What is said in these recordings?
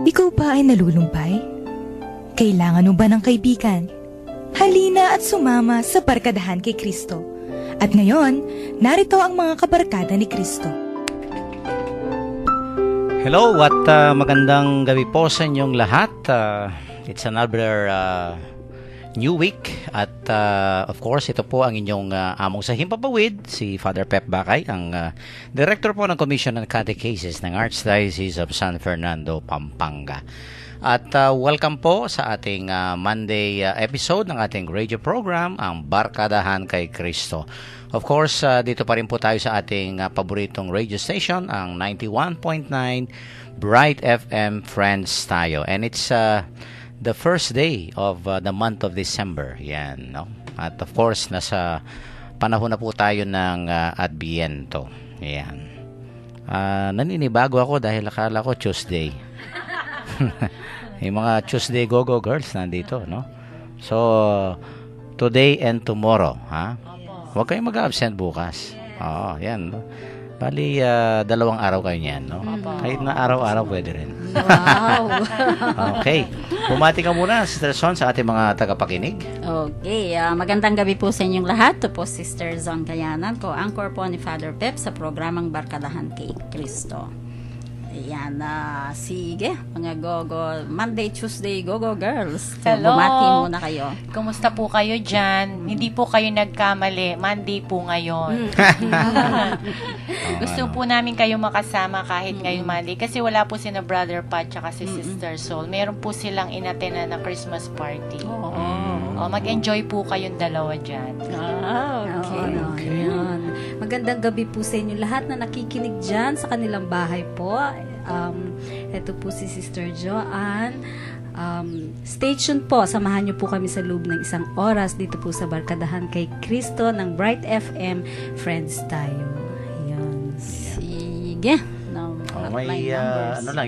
Ikaw ba ay nalulumbay? Kailangan mo ba ng kaibigan? Halina at sumama sa Barkadahan kay Kristo. At ngayon, narito ang mga kabarkada ni Kristo. Hello at magandang gabi po sa inyong lahat. It's another new week at of course ito po ang inyong among sa Himpapawid, si Father Pep Bakay, ang Director po ng Commission on Catechesis ng Archdiocese of San Fernando, Pampanga. At welcome po sa ating Monday episode ng ating radio program, ang Barkadahan kay Kristo. Of course, dito pa rin po tayo sa ating paboritong radio station, ang 91.9 Bright FM Friends tayo. And it's the first day of the month of December. Yan, no? At of course, nasa panahon na po tayo ng Adviento. Yan. Naninibago ako dahil akala ko Tuesday. Yung mga Tuesday Go-Go Girls nandito, no? So, today and tomorrow, ha? Huwag kayong mag-absent bukas. Oo, yan. No? Bali, 2 araw kayo niyan, no? Kahit na araw-araw pwede rin. Wow! Okay. Bumati ka muna, Sister Son, sa ating mga tagapakinig. Okay, magandang gabi po sa inyong lahat. Ito po Sister Zon Kayanan ko, anchor po ni Father Pep sa programang Barkadahan kay Kristo. Ayan, sige, mga go-go, Monday, Tuesday, go-go girls. So, Hello. bumati muna kayo. Kumusta po kayo dyan? Hindi po kayo nagkamali. Monday po ngayon. Gusto po namin kayo makasama kahit ngayong Monday kasi wala po si na Brother Pat tsaka si Sister Sol. Meron po silang inatenan na Christmas party. Mag-enjoy po kayong dalawa dyan. Okay. Ayan. Magandang gabi po sa inyo lahat na nakikinig dyan sa kanilang bahay po. Ito po si Sister Joanne. Stay tuned po. Samahan niyo po kami sa loob ng 1 oras dito po sa Barkadahan kay Kristo ng Bright FM Friends tayo. Ayan. Sige. May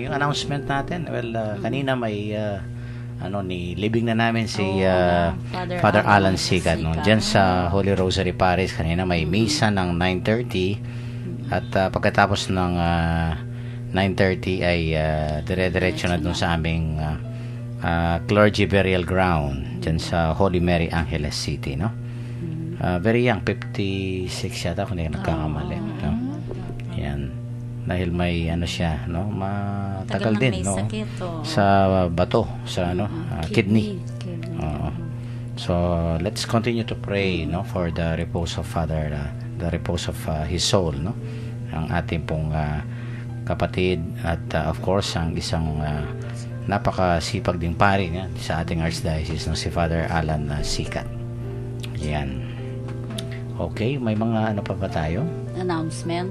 yung announcement natin. Well, kanina may nilibing na namin si Father Alan Sikat, no? Diyan sa Holy Rosary Parish. Kanina may misa ng 9:30 at pagkatapos ng 9:30 ay dire-diretso na dun sa aming clergy burial ground diyan sa Holy Mary Angeles City, no? Very young, 56 yata kung hindi nagkakamali, no? Yan. Dahil may siya, no? Matagal din, no? Sa bato, sa kidney. So let's continue to pray, no, for the repose of Father, the repose of his soul, no? Ang ating pong kapatid at of course ang isang napakasipag ding pari niya sa ating archdiocese, no, si Father Alan Sikat. Yan. Okay, may mga pa ba tayo? Announcement.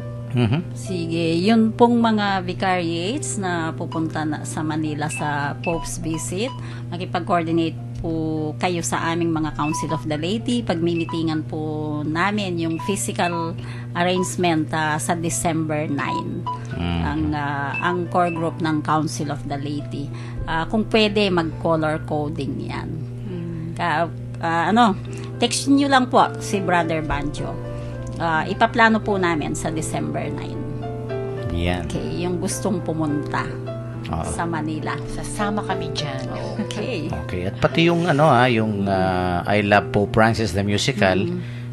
Sige, yun pong mga vicariates na pupunta na sa Manila sa Pope's visit, makipag-coordinate po kayo sa aming mga Council of the Laity. Pagmimitingan po namin yung physical arrangement sa December 9. Ang core group ng Council of the Laity. Kung pwede, mag-color coding yan. Text nyo lang po si Brother Banjo. Ipaplano po namin sa December 9. Yan. Okay, yung gustong pumunta sa Manila. Sasama kami dyan. Okay. Okay, at pati yung yung I Love Pope Francis the musical,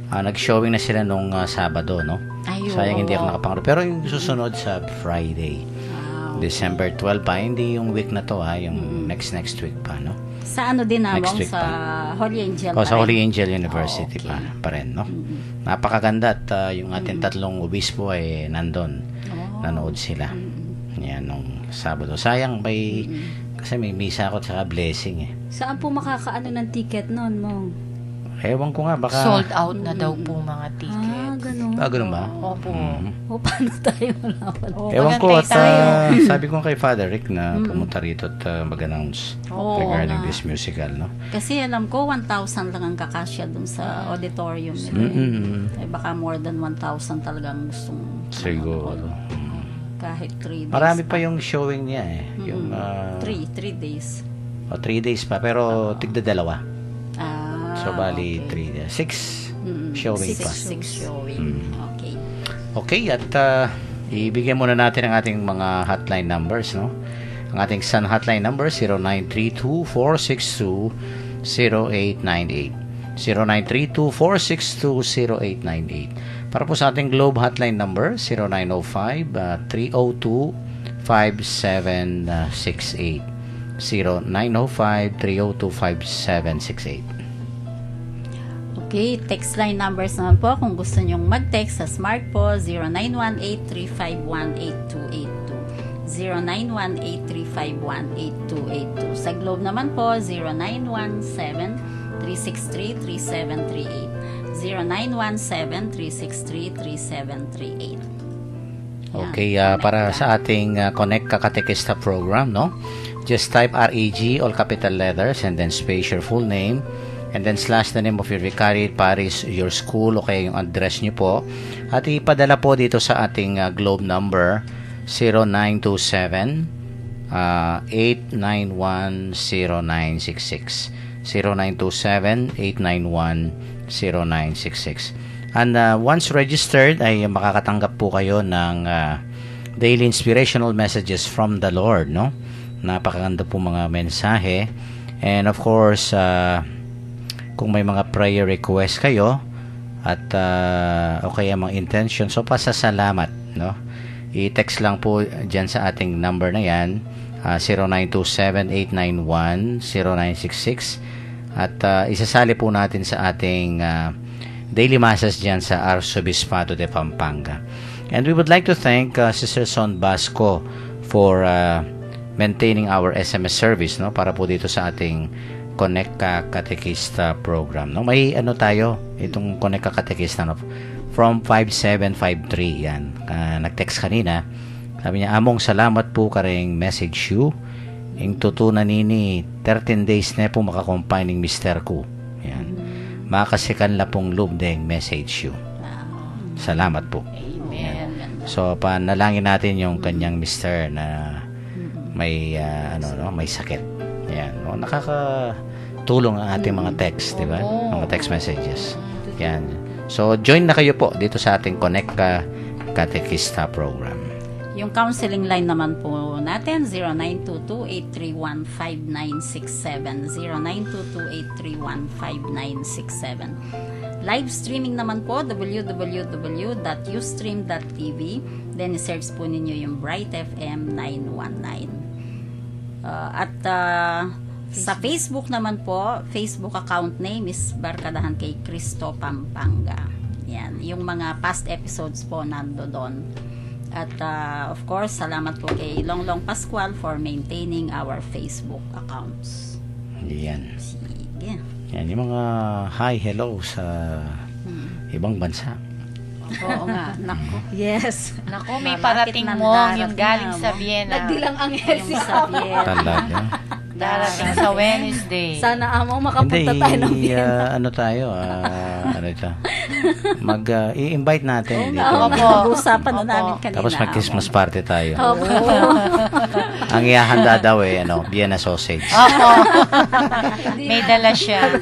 nag-showing na sila nung Sabado, no? Sayang hindi ako nakapangalo. Pero yung susunod sa Friday, December 12 pa, hindi yung week na to, yung next week pa, no? Sa din sa Holy Angel. Sa Holy Angel University pa rin, no? Napakaganda at yung ating tatlong obispo ay nandun. Nanood sila. Yan, nung Sabado. Sayang kasi may misa ako at blessing. Saan po makakaano ng ticket noon, Mong? Ewan ko nga, baka... Sold out na daw po mga tickets. Ganun. Ganun ba? Opo. O, paano tayo malaman? Ewan ko at tayo. sabi ko kay Father Rick na pumunta rito at mag-announce regarding this musical, no? Kasi alam ko, 1,000 lang ang kakasya dun sa auditorium. Baka more than 1,000 talagang gustong... Siguro. Kahit 3 days. Marami pa yung showing niya Yung 3 days. 3 days pa, pero tigda-dalawa. So, bali 3 days. 6 showing pa. 6 showing. Okay. Okay, at ibigyan muna natin ang ating mga hotline numbers, no? Ang ating Sun hotline number 0932-462-0898. 0932-462-0898. Para po sa ating Globe hotline number 0905-302-5768. 0905-302-5768. Okay, text line numbers naman po kung gusto nyong mag-text sa Smart po 0918-351-8282 0918-351-8282. Sa Globe naman po 0917-363-3738 0917-363-3738. Okay, para sa ating Connect Kakatekista program, no? Just type REG, all capital letters, and then space your full name, and then slash the name of your vicariate, parish, your school, o kaya yung address nyo po. At ipadala po dito sa ating Globe number 0927-891-0966. 0927-891-0966. And once registered, ay makakatanggap po kayo ng daily inspirational messages from the Lord, no? Napakaganda po mga mensahe. And of course, kung may mga prayer request kayo at o kaya mga intention, so pasasalamat, no? I-text lang po dyan sa ating number na yan, 0927-891-0966, at isasali po natin sa ating daily masses dyan sa Arzobispado de Pampanga. And we would like to thank Sister Son Basco for maintaining our SMS service, no, para po dito sa ating Connect Katekista program, no. May ano tayo itong Connect Katekista, no, from 5753 yan. Nag-text kanina, sabi niya, among salamat po karing message you ing tutunan nini 13 days na po makakompining mister ko, yan, makasikan la pong lubdeng message you. Salamat po. Amen. So panalangin natin yung kanyang mister na may may sakit. Yan. No, nakakatulong ang ating mga text, di ba? Mga text messages. Yan. So join na kayo po dito sa ating Connect Katekista program. Yung counseling line naman po natin 0922-831-5967 0922-831-5967. Live streaming naman po www.ustream.tv, then i-search po ninyo yung Bright FM 919. Sa Facebook naman po, Facebook account name is Barkadahan kay Cristo Pampanga. Yan, yung mga past episodes po nando doon. At of course, salamat po kay Longlong Pascual for maintaining our Facebook accounts. Yan. Sige. Yan, yung mga hi, hello sa ibang bansa. Oo nga. Nako. Yes. Nako, may Malapit parating ng mo darating yung galing na sa mo. Vienna. Nagdilang anghel Yung si sa Vienna. Talaga. Darating sa Wednesday. Sana amo makapunta tayo ng Vienna. ano tayo, ano ito? I-invite natin dito. Pag-usapan na namin kanina. Tapos mag-Christmas party tayo. Opo. Ang ihahanda daw Vienna sausage. Opo. May dala siya.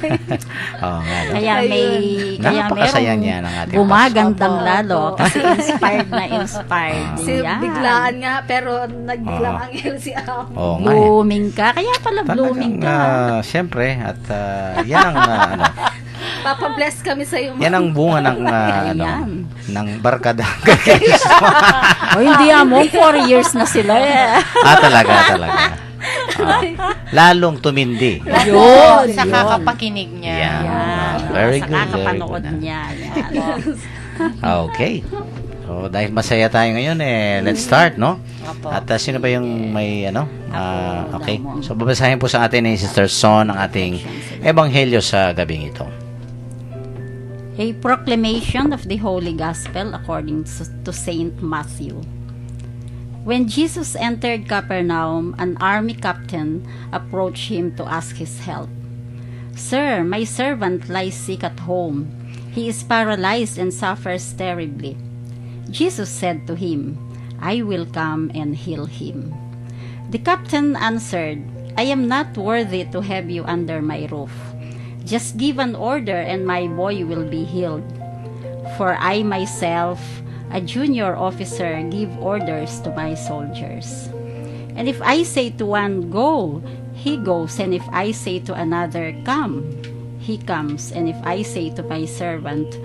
Oo nga. No? Kaya Napakasaya merong niya ng ating gumagandang Opo. lalo kasi inspired na inspired. Yan. Biglaan nga, pero nagdilang anghel si Amo. Oo nga. Blooming ka. Kaya pala blooming ka. Siyempre, at yan ang Papa-bless kami sa iyo. yan ang bunga ng Ayan. ng barkada. O hindi mo, 4 years na sila eh. talaga. Lalong tumindi. Yun. Sa kakapakinig niya. Yan. Yan. Very Sa good. Very kakapanood good. niya. Yan. Okay. So, dahil masaya tayo ngayon, let's start, no? Opo. At sino ba yung may, okay. So, babasahin po sa atin ni Sister Son ang ating ebanghelyo sa gabing ito. A proclamation of the Holy Gospel according to Saint Matthew. When Jesus entered Capernaum, an army captain approached him to ask his help. "Sir, my servant lies sick at home. He is paralyzed and suffers terribly." Jesus said to him, "I will come and heal him." The captain answered, "I am not worthy to have you under my roof. Just give an order and my boy will be healed. For I myself, a junior officer, give orders to my soldiers. And if I say to one, go, he goes. And if I say to another, come, he comes. And if I say to my servant,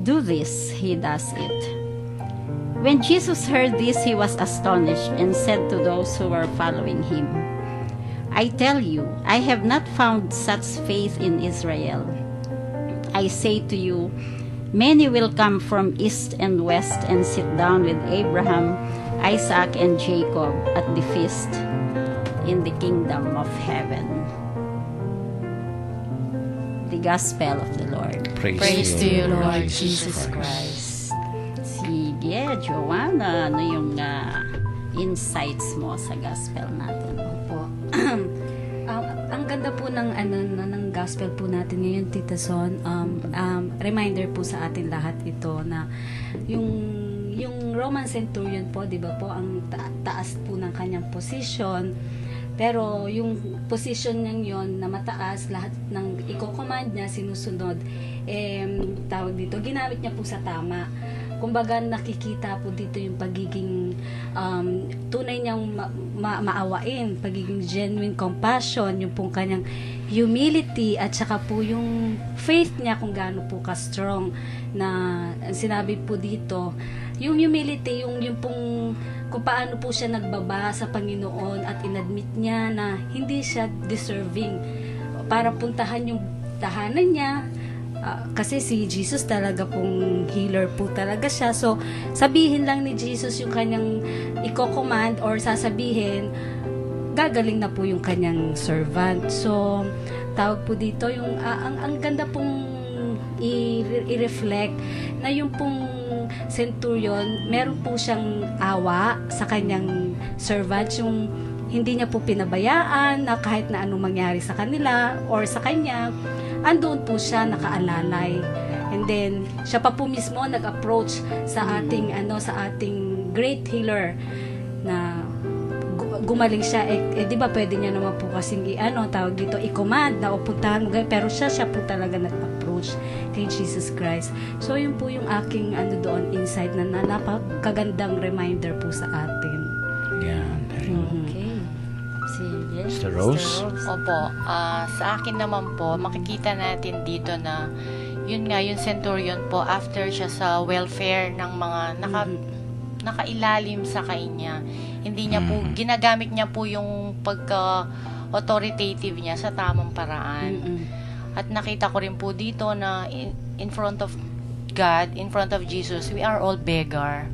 do this, he does it. When Jesus heard this, he was astonished and said to those who were following him, I tell you, I have not found such faith in Israel. I say to you, many will come from east and west and sit down with Abraham, Isaac, and Jacob at the feast in the kingdom of heaven. The Gospel of the Lord. Praise to you, Lord Jesus Jesus Christ. Sige, Joanna, ano yung insights mo sa Gospel natin? Po. Ang ganda po ng gospel po natin ngayon, Tita Son. Reminder po sa atin lahat ito na yung Roman centurion po, 'di ba po, ang taas po ng kanyang position. Pero yung position niya yon na mataas, lahat ng i-command niya sinusunod, tawag dito, ginamit niya po sa tama. Kumbaga nakikita po dito yung pagiging tunay niyang maawain, pagiging genuine compassion, yung pong kanyang humility, at saka po yung faith niya kung gaano po ka-strong, na sinabi po dito, yung humility, yung pong kung paano po siya nagbaba sa Panginoon at inadmit niya na hindi siya deserving para puntahan yung tahanan niya. Kasi si Jesus talaga pong healer po talaga siya. So, sabihin lang ni Jesus yung kanyang i-command or sasabihin, gagaling na po yung kanyang servant. So, tawag po dito, yung ang ganda pong i-reflect na yung pong centurion, meron po siyang awa sa kanyang servant, yung hindi niya po pinabayaan na kahit na anong mangyari sa kanila or sa kanya, andoon po siya nakaalalay. And then siya pa po mismo nag-approach sa ating sa ating great healer na gumaling siya. Di ba pwede niya naman po kasing tawag dito, i-command na upuntahan mo, pero siya po talaga nag-approach kay Jesus Christ. So yun po yung aking doon insight na napakagandang reminder po sa atin. Yan. Okay. Sige. Mr. Rose? Opo, sa akin naman po, makikita natin dito na yun nga, yung centurion po, after siya sa welfare ng mga nakailalim sa kanya, hindi niya po, ginagamit niya po yung pagka-authoritative niya sa tamang paraan. At nakita ko rin po dito na in front of God, in front of Jesus, we are all beggar.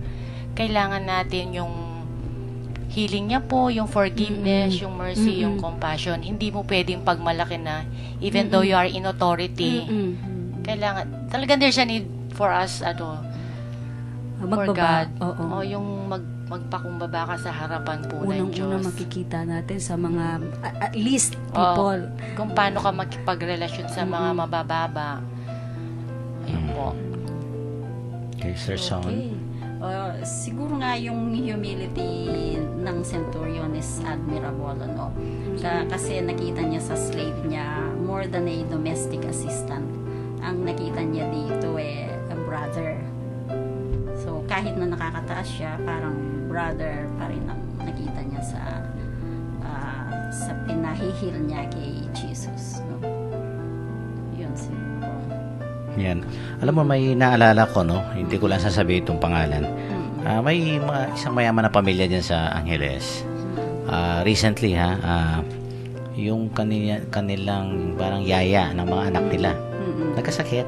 Kailangan natin yung healing niya po, yung forgiveness, yung mercy, yung compassion. Hindi mo pwedeng pagmalaki na even though you are in authority. Kailangan, talagang there's a need for us, for God. O yung magpakumbaba ka sa harapan po ng Diyos. Unang-una makikita natin sa mga, at least people. Kung paano ka makipagrelasyon sa mga mabababa. Ayun po. Okay, Sir Son. Okay. Siguro nga yung humility ng centurion is admirable, kasi nakita niya sa slave niya more than a domestic assistant. Ang nakita niya dito a brother. So kahit na nakakataas siya, parang brother pa rin ang nakita niya sa pinahihil niya kay Jesus, Yun siguro. Yan. Alam mo, may naalala ko, hindi ko lang sasabihin itong pangalan. May isang mayaman na pamilya dyan sa Angeles. Recently, yung kanilang parang yaya ng mga anak nila, nagkasakit.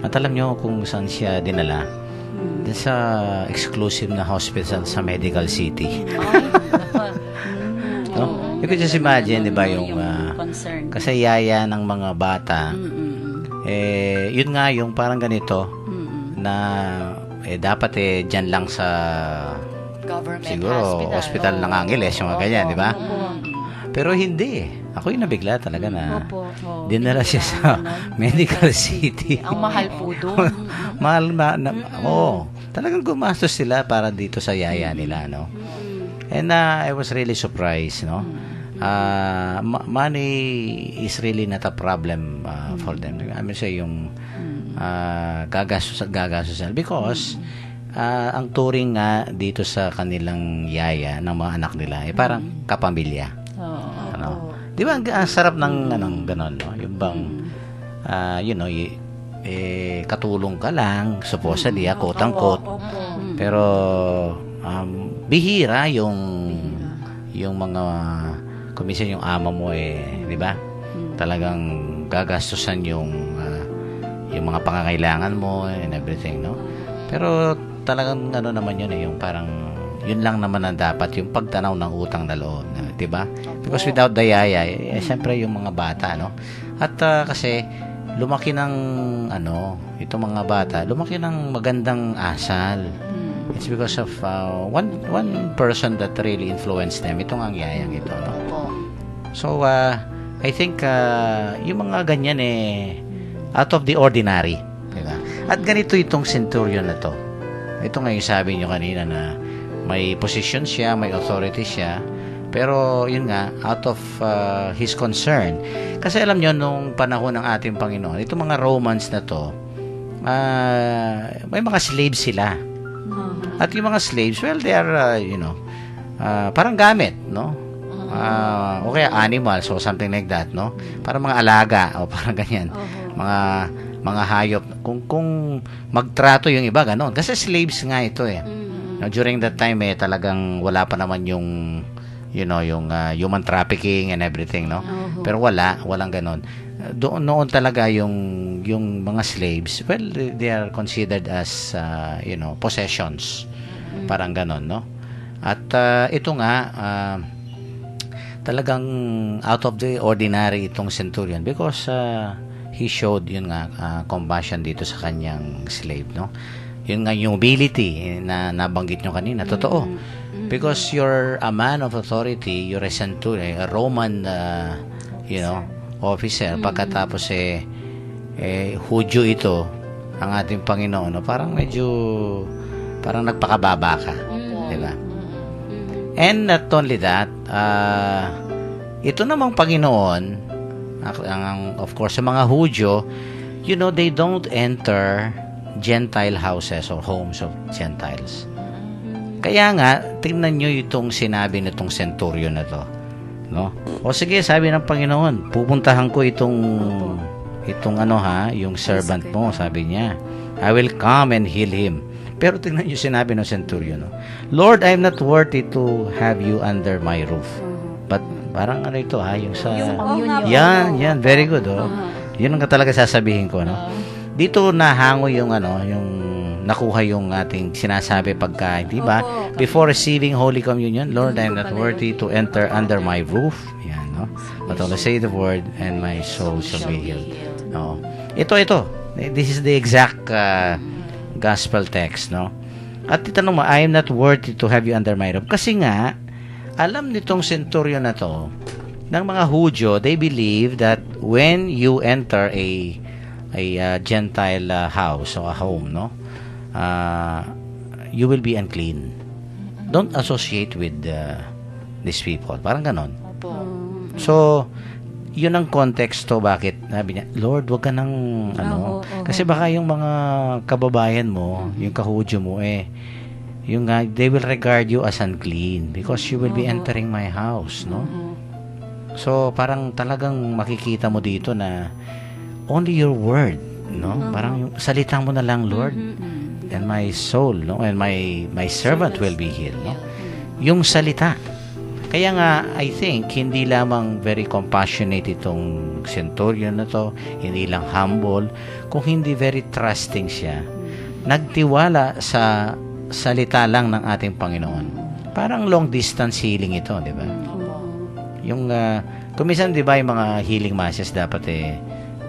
At alam nyo kung saan siya dinala? Dun sa exclusive na hospital sa Medical City. You could just imagine, di ba, yung kasi yaya ng mga bata, yun nga yung parang ganito na dapat dyan lang sa Government siguro hospital ng Angeles, yung mga ganyan, di ba? Pero hindi. Ako yung nabigla talaga na dinala siya sa Medical City. Ang mahal po doon. Mahal talagang gumastos sila para dito sa yaya nila, And I was really surprised, money is really not a problem for them. I mean, say yung gagastos because ang turing nga dito sa kanilang yaya ng mga anak nila, parang kapamilya. Ano? Di ba, ang sarap ng ganon, no? Yung bang, katulong ka lang, supposedly, quote-unquote. Pero, bihira yung mga, kuminsan yung ama mo, di ba? Talagang gagastusan yung mga pangangailangan mo and everything, no? Pero, talagang naman yun, yung parang, yun lang naman ang dapat, yung pagtanaw ng utang na loob, di ba? Because without the yaya, siyempre yung mga bata, no? At kasi, lumaki ng, itong mga bata, lumaki ng magandang asal. It's because of one person that really influenced them. Itong ang yayang ito, no? So, I think, yung mga ganyan, out of the ordinary. Diba? At ganito itong centurion na to. Ito nga yung sabi nyo kanina na may position siya, may authority siya, pero yun nga, out of his concern. Kasi alam nyo, nung panahon ng ating Panginoon, itong mga Romans na to, may mga slaves sila. At yung mga slaves, well, they are, parang gamit, no? O kaya animals or something like that, no? Parang mga alaga o parang ganyan. Mga hayop. Kung magtrato yung iba, ganon. Kasi slaves nga ito No, during that time, talagang wala pa naman yung yung human trafficking and everything, no? Pero walang ganon. Noon talaga yung mga slaves, well, they are considered as possessions. Parang ganon, no? At ito nga talagang out of the ordinary itong centurion because he showed compassion dito sa kanyang slave, no? Yun nga yung humility na nabanggit nyo kanina, totoo. Because you're a man of authority, you're a centurion, a Roman officer, pagkatapos Hudyo ito, ang ating Panginoon, no? Parang nagpakababa ka, diba? And not only that, ito namang Panginoon, of course, sa mga Hudyo, they don't enter Gentile houses or homes of Gentiles. Kaya nga, tingnan nyo itong sinabi nitong centurion na to, no? O sige, sabi ng Panginoon, pupuntahan ko itong yung servant mo, sabi niya. I will come and heal him. Pero tingnan nyo sinabi ng centurion, no? Lord, I am not worthy to have you under my roof. But parang ito yung sa yan, very good, Yun ang talaga sasabihin ko, no? Dito nahango yung nakuha yung ating sinasabi pagka, di ba? Before receiving Holy Communion, Lord, I am not worthy to enter under my roof. Yan, no? But only say the word and my soul shall be healed. No? Ito. This is the exact gospel text, no? At itanong mo, I am not worthy to have you under my roof. Kasi nga, alam nitong centurion na to, ng mga Hudyo, they believe that when you enter a Gentile house or a home, no? You will be unclean. Don't associate with these people. Parang ganon. So, yun ang konteksto bakit sabi niya, Lord, wag ka nang kasi baka yung mga kababayan mo, yung kahudyo mo they will regard you as unclean because you will be entering my house, no? So, parang talagang makikita mo dito na only your word, no? Parang yung salita mo na lang, Lord, and my soul, no? And my servant will be healed, no? Yung salita. Kaya nga, I think, hindi lamang very compassionate itong centurion na to, hindi lang humble, kung hindi very trusting siya. Nagtiwala sa salita lang ng ating Panginoon. Parang long distance healing ito, di ba? Yung, kumisan, di ba, yung mga healing masses dapat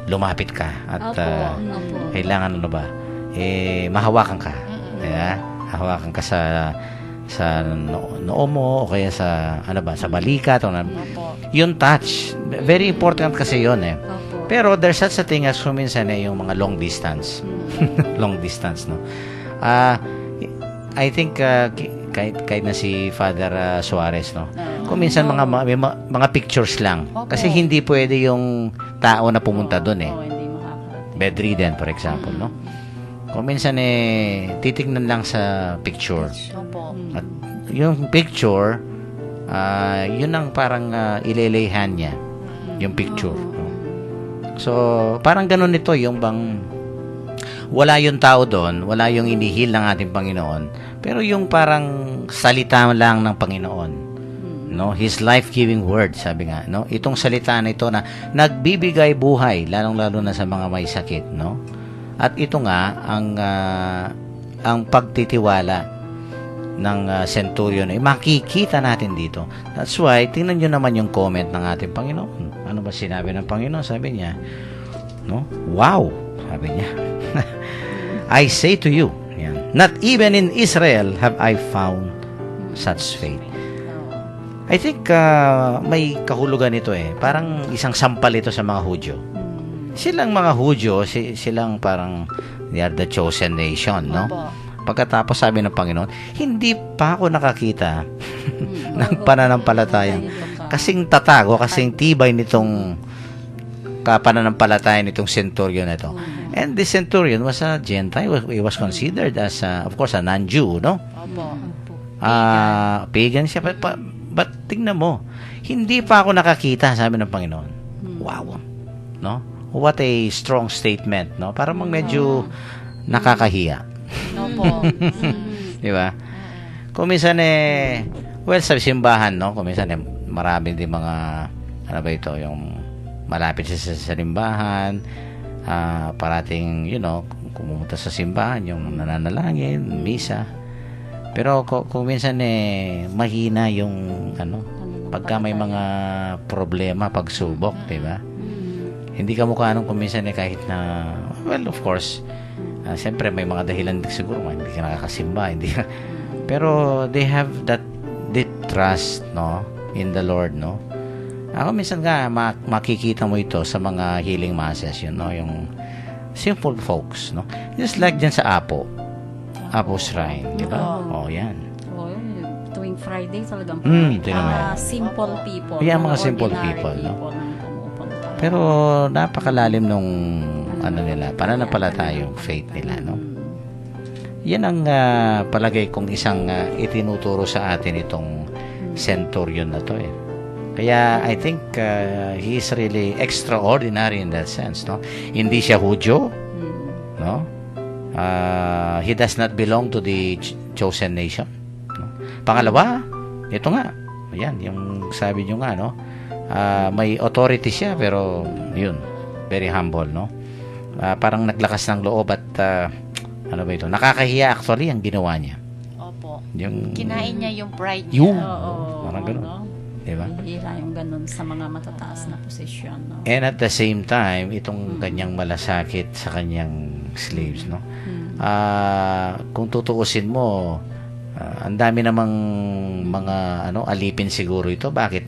lumapit ka at kailangan mahawakan ka. Diba? Hawakan ka sa noo mo o kaya sa sa balikat yung touch, very important kasi yun pero there's such a thing as kuminsan yung mga long distance long distance, no? I think kahit na si Father Suarez, no, kuminsan mga pictures lang kasi hindi pwede yung tao na pumunta doon bedridden for example, no? Kung minsan titignan lang sa picture. Opo. At yung picture, yun ang parang ilelehan niya. Yung picture. No? So, parang ganun ito, yung bang wala yung tao doon, wala yung inihil ng ating Panginoon, pero yung parang salita lang ng Panginoon. No, His life-giving word, sabi nga, no? Itong salita na ito na nagbibigay buhay, lalong-lalo na sa mga may sakit, no? At ito nga ang pagtitiwala ng centurion ay makikita natin dito. That's why tingnan niyo naman yung comment ng ating Panginoon. Ano ba sinabi ng Panginoon? Sabi niya, no? Wow, sabi niya. I say to you, yan, not even in Israel have I found such faith. I think may kahulugan ito Parang isang sampal ito sa mga Hudyo. Silang mga Hudyo, silang parang they are the chosen nation, no? Opo. Pagkatapos sabi ng Panginoon, hindi pa ako nakakita ng pananampalatayang kasing tatag o kasing tibay nitong pananampalataya nitong centurion na ito. And this centurion was a Gentile. He was considered as, of course, a non-Jew, no? Opo. Pagan siya. But tingnan mo, hindi pa ako nakakita, sabi ng Panginoon. Wow. No? What a strong statement, no? Parang medyo nakakahiya. Opo. Di ba? Kung minsan well, sa simbahan, no? Kung minsan marami din mga, ano ba ito, yung malapit sa simbahan, parating, kumumunta sa simbahan, yung nananalangin, misa. Pero kung minsan mahina yung pagka may mga problema, pagsubok, 'di ba? Hindi ka mukha nung kung minsan kahit na, well, of course, siyempre may mga dahilan siguro, hindi ka nakakasimba, hindi ka, pero they have that deep trust, no, in the Lord, no. Ako minsan nga makikita mo ito sa mga healing masses, yung simple folks, no. Just like dyan sa Apo Shrine, di ba? Yan. Tuwing Friday talagang simple people. Yan, mga simple people, no? Pero napakalalim nung nila, pananampalataya yung faith nila, no? Yan ang palagay kong isang itinuturo sa atin itong centurion na to Kaya I think he is really extraordinary in that sense, no? Hindi siya Hudyo, no? He does not belong to the chosen nation, no? Pangalawa, ito nga, ayan, yung sabi nyo nga, no? May authority siya, pero yun, very humble, no? Parang naglakas ng loob at ano ba ito? Nakakahiya actually ang ginawa niya. Opo. Yung Kinain niya yung pride niya. Parang ganun. Diba? Hihila yung ganun sa mga matataas na posisyon, no? And at the same time, itong kanyang malasakit sa kanyang slaves, no? Kung tutuusin mo, ang dami namang mga alipin siguro ito. Bakit?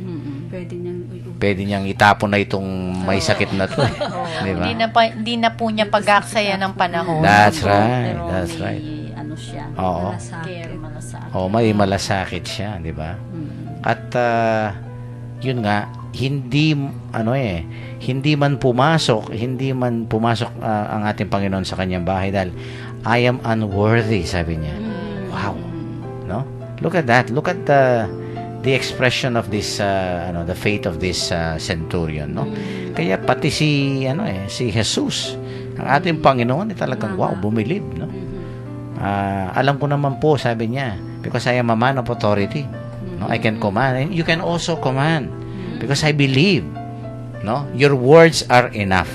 Pwede niyang itapon na itong may sakit na to. Diba? Hindi na po niya pag-aksaya ng panahon. That's right. Pero That's right. Ano siya? Oo. Malasakit. May malasakit siya, di ba? At yun nga, hindi man pumasok ang ating Panginoon sa kanyang bahay dahil I am unworthy, sabi niya. Wow. No? Look at that. Look at the expression of this the faith of this centurion, no? Kaya pati si Jesus, ang ating Panginoon, talagang wow, bumilib, no? Alam ko naman po, sabi niya, because I am a man of authority. No, I can command. And you can also command because I believe. No? Your words are enough.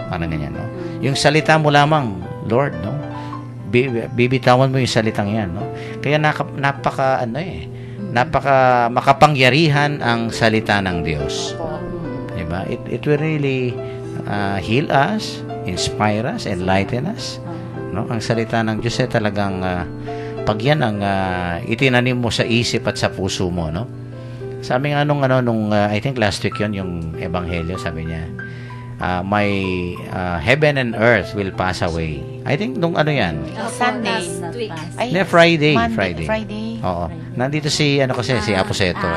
Parang ganyan, no? Yung salita mo lamang, Lord, no? Bibitawan mo yung salitang yan, no? Kaya napaka makapangyarihan ang salita ng Diyos. Diba? It will really heal us, inspire us, enlighten us. No? Ang salita ng Diyos ay talagang pag yan ang itinanim mo sa isip at sa puso mo, no? Sabi nga nung I think last week yon yung ebanghelyo, sabi niya, my heaven and earth will pass away. I think nung yan? Sunday. Friday. Oo. Nandito si Apo Seto.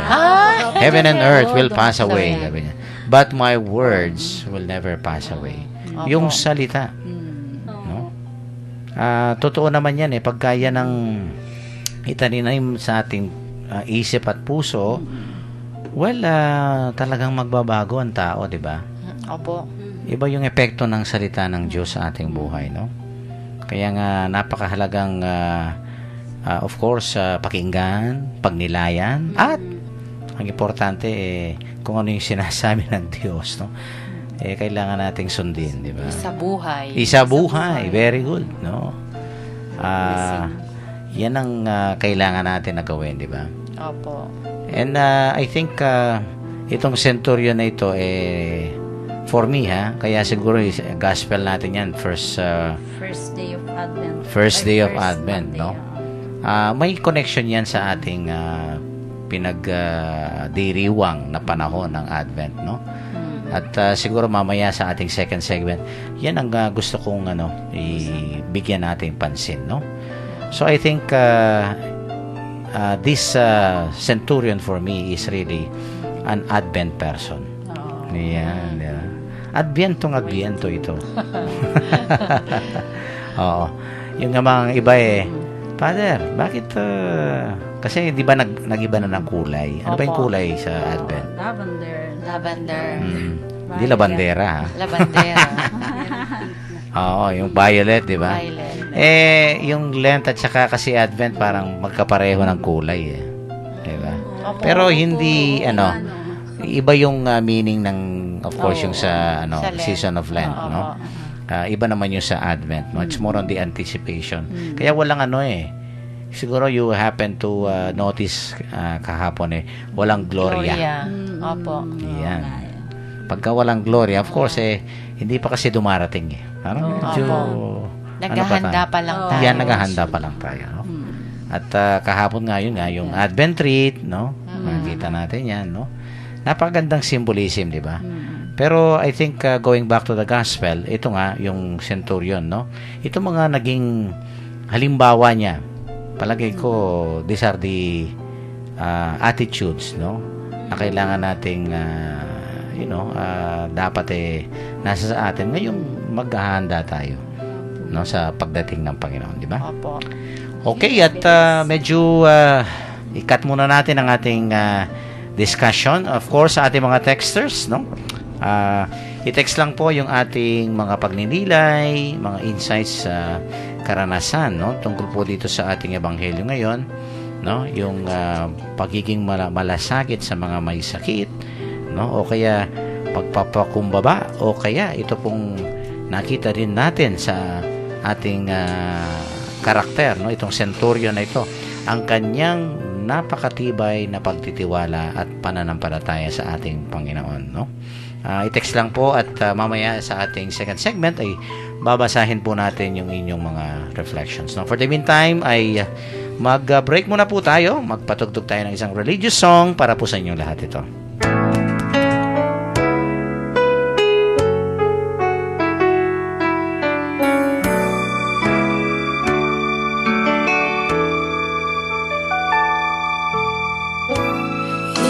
Heaven and earth will pass away, sabi niya. But my words will never pass away. Yung salita. No? Totoo naman yan pagka yan ang itaninim sa ating isip at puso, well, talagang magbabago ang tao, di ba? Opo. Iba yung epekto ng salita ng Diyos sa ating buhay, no? Kaya nga, napakahalagang, of course, pakinggan, pagnilayan, at ang importante, kung ano yung sinasabi ng Diyos, no? Kailangan nating sundin, di ba? Isa buhay. Very good, no? Yan ang kailangan natin na gawin, di ba? Opo. And I think itong centurion na ito for me kaya siguro gospel natin yan first day of Advent. First day of Advent, Monday, no? May connection yan sa ating pinagdiriwang na panahon ng Advent, no? At siguro mamaya sa ating second segment, yan ang gusto kong ibigyan natin pansin, no? So I think this centurion for me is really an Advent person. Yan. Advientong ito. Oo. Yung mga iba Father, bakit kasi di ba nag-iba na ng kulay? Ano ba yung kulay sa Advent? Lavender. Hindi labandera, ha? Lavandera. Oo, yung violet, di ba? Violet. Yung Lent at saka kasi Advent parang magkapareho ng kulay, di ba? Pero hindi, iba yung meaning ng, of course, yung sa season of Lent, no? Iba naman yung sa Advent, no? It's more on the anticipation. Kaya walang siguro you happen to notice kahapon walang Gloria. Opo. Yan. Pagka walang Gloria, of course, hindi pa kasi dumarating Parang medyo, naghahanda pa lang tayo. Yan, naghahanda pa lang tayo, no? At kahapon nga yung Advent treat, no? Makikita natin yan, no? Napakagandang symbolism, di ba? Pero I think going back to the gospel, ito nga yung centurion, no? Ito mga naging halimbawa niya. Palagay ko, these are the attitudes, no? Na kailangan nating dapat nasa sa atin ngayong maghahanda tayo, no, sa pagdating ng Panginoon, di ba? Opo. Okay, at medyo i-cut muna natin ang ating discussion, of course, sa ating mga texters, no? I-text lang po yung ating mga pagninilay, mga insights sa karanasan, no, tungkol po dito sa ating ebanghelyo ngayon, no, yung pagiging malasakit sa mga may sakit, no, o kaya pagpapakumbaba, o kaya ito pong nakita rin natin sa ating karakter, no, itong centurion na ito, ang kanyang napakatibay na pagtitiwala at pananampalataya sa ating Panginoon, no? I-text lang po at mamaya sa ating second segment ay babasahin po natin yung inyong mga reflections, no? For the meantime ay mag-break muna po tayo, magpatugtog tayo ng isang religious song para po sa inyong lahat ito.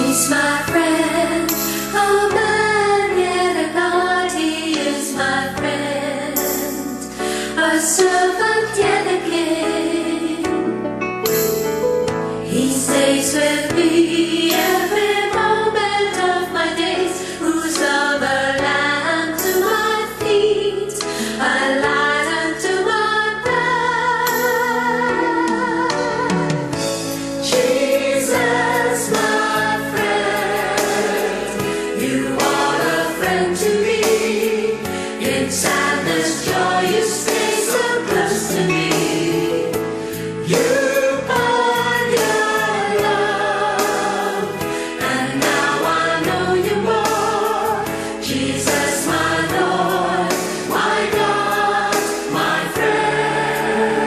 He's my friend, a man yet a God, he is my friend, a servant yet a king. He stays with me every moment of my days, who's love a lamp to my feet, a light unto my path. Jesus, my friend, you are a friend to me. In sadness, joy, you stay so close to me. You poured your love, and now I know you more. Jesus, my Lord, my God, my friend.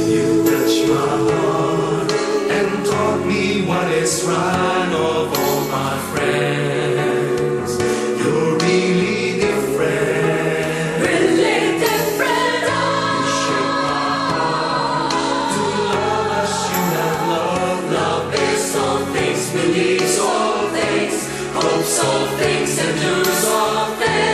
You touched my heart and taught me what is right of all my friends. You're really different. Really different, You shaped my heart to love as you have loved. love is all things, believes all things, hopes all things, endures all things.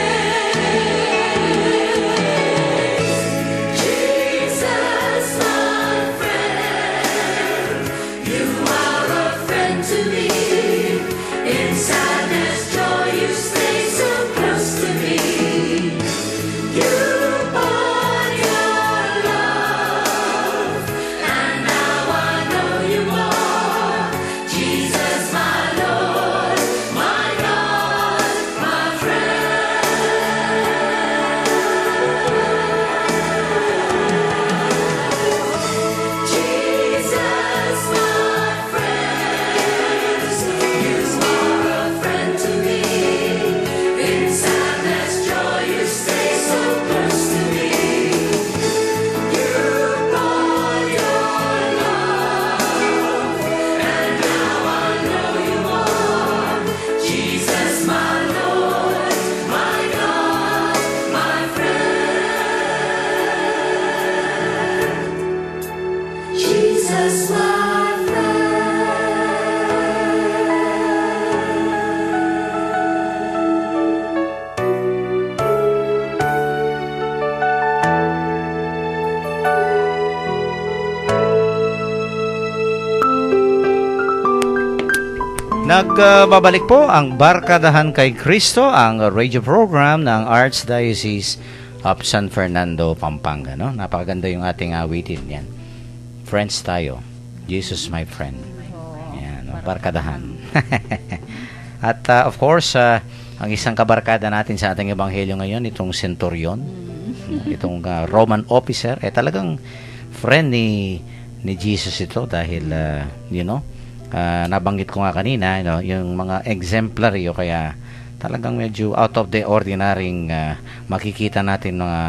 Jesus, my friend. Nagbabalik po ang Barkadahan kay Kristo, ang radio program ng Archdiocese of San Fernando, Pampanga. No? Napakaganda yung ating awitin yan. Friends tayo. Jesus my friend. Yan, no? Barkadahan. At of course, ang isang kabarkada natin sa ating ebanghelyo ngayon, itong centurion, itong Roman officer, talagang friend ni Jesus ito dahil, nabanggit ko nga kanina, yung mga exemplary o kaya talagang medyo out of the ordinary makikita natin mga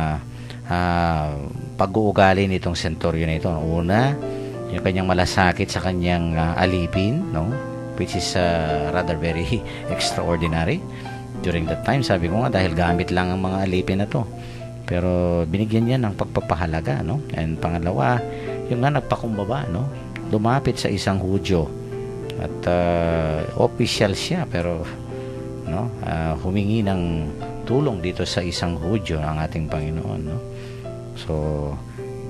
pag-uugali nitong centurion na ito. Una, yung kanyang malasakit sa kanyang alipin, which is rather very extraordinary. During that time, sabi ko nga, dahil gamit lang ang mga alipin na to. Pero binigyan niya ng pagpapahalaga, And pangalawa, yung nga nagpakumbaba, lumapit sa isang Hudyo. At official siya pero humingi ng tulong dito sa isang Hudyo ng ating Panginoon, So